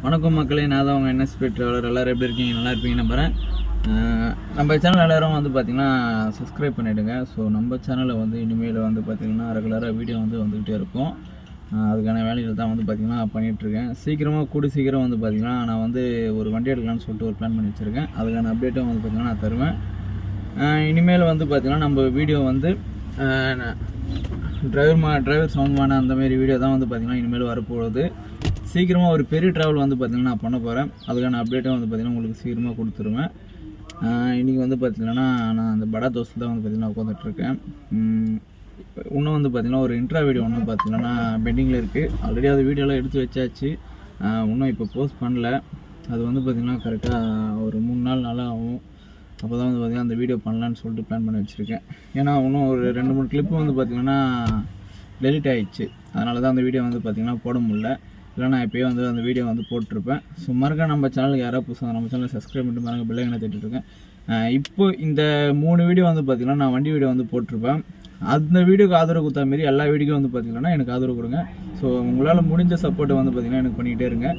வணக்கம் மக்களே, நான் தான் உங்கள் என்எஸ்பி ட்ராவலர். எல்லோரும் எப்படி இருக்கீங்க? நல்லா இருப்பீங்க நம்புகிறேன். நம்ம சேனல் எல்லோரும் வந்து பார்த்திங்கன்னா சப்ஸ்கிரைப் பண்ணிவிடுங்க. ஸோ நம்ம சேனலில் வந்து இனிமேல் வந்து பார்த்திங்கன்னா ரெகுலராக வீடியோ வந்துக்கிட்டே இருக்கும். அதுக்கான வேலைகள் தான் வந்து பார்த்திங்கன்னா பண்ணிகிட்ருக்கேன். சீக்கிரம் வந்து பார்த்திங்கன்னா நான் வந்து ஒரு வண்டி எடுக்கலான்னு சொல்லிட்டு ஒரு பிளான் பண்ணி வச்சுருக்கேன். அதுக்கான அப்டேட்டும் வந்து பார்த்திங்கன்னா நான் தருவேன். இனிமேல் வந்து பார்த்திங்கன்னா நம்ம வீடியோ வந்து டிரைவர் சவுண்ட்மான அந்தமாரி வீடியோ தான் வந்து பார்த்திங்கன்னா இனிமேல் வரப்போகுது. சீக்கிரமாக ஒரு பெரிய ட்ராவல் வந்து பார்த்திங்கன்னா நான் பண்ண போகிறேன். அதுக்கான அப்டேட்டும் வந்து பார்த்திங்கன்னா உங்களுக்கு சீக்கிரமாக கொடுத்துருவேன். இன்றைக்கி வந்து பார்த்திங்கன்னா நான் அந்த படா தோசை தான் வந்து பார்த்திங்கன்னா உட்காந்துட்ருக்கேன். இன்னும் வந்து பார்த்திங்கன்னா ஒரு இன்ட்ரா வீடியோ ஒன்று பார்த்திங்கன்னா பெண்டிங்கில் இருக்குது. ஆல்ரெடி அது வீடியோலாம் எடுத்து வச்சாச்சு. இன்னும் இப்போ போஸ்ட் பண்ணல. அது வந்து பார்த்திங்கன்னா கரெக்டாக ஒரு 3 நாள் ஆகும். அப்போ தான் வந்து பார்த்திங்கன்னா அந்த வீடியோ பண்ணலான்னு சொல்லிட்டு பிளான் பண்ணி வச்சுருக்கேன். ஏன்னா இன்னும் ஒரு 2-3 கிளிப்பு வந்து பார்த்திங்கன்னா டெலிட் ஆகிடுச்சு. அதனால தான் அந்த வீடியோ வந்து பார்த்திங்கன்னா போட முடியல. இல்லை நான் எப்போயும் வந்து அந்த வீடியோ வந்து போட்டிருப்பேன். ஸோ மறக்க நம்ம சேனலுக்கு யாராவது புதுசாக நம்ம சேனலை சப்ஸ்கிரைப் பண்ணிட்டு மறக்க பெல் ஐக்கனை தட்டிட்டுருக்கேன். இப்போ இந்த 3 வீடியோ வந்து பார்த்திங்கன்னா நான் வண்டி வீடியோ வந்து போட்டிருப்பேன். அந்த வீடியோக்கு ஆதரவு கொடுத்தா மாரி எல்லா வீடியோக்கும் வந்து பார்த்திங்கன்னா எனக்கு ஆதரவு கொடுங்க. ஸோ உங்களால் முடிஞ்ச சப்போர்ட்டை வந்து பார்த்திங்கன்னா எனக்கு பண்ணிக்கிட்டே இருங்க.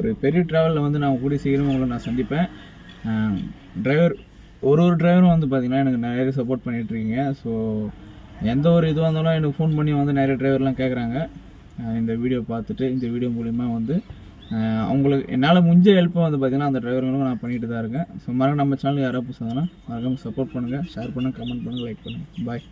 ஒரு பெரிய ட்ராவலில் வந்து நான் கூடிய சீக்கிரமாக உங்களை நான் சந்திப்பேன். ஒரு டிரைவரும் வந்து பார்த்திங்கன்னா எனக்கு நிறைய சப்போர்ட் பண்ணிகிட்ருக்கீங்க. ஸோ எந்த ஒரு இதுவாக இருந்தாலும் எனக்கு ஃபோன் பண்ணி வந்து நிறைய டிரைவர்லாம் கேட்குறாங்க. இந்த வீடியோ பார்த்துட்டு இந்த வீடியோ மூலிமா வந்து அவங்களுக்கு என்னால் முடிஞ்ச ஹெல்ப்பை வந்து பார்த்திங்கன்னா அந்த டிரைவர்களும் நான் பண்ணிட்டு தான் இருக்கேன். ஸோ மறக்க நம்ம சேனலுக்கு யாராவது புதுசாக இருந்தாலும் மறக்காமல் சப்போர்ட் பண்ணுங்கள், ஷேர் பண்ணுங்கள், கமெண்ட் பண்ணுங்கள், லைக் பண்ணுங்கள். பாய்.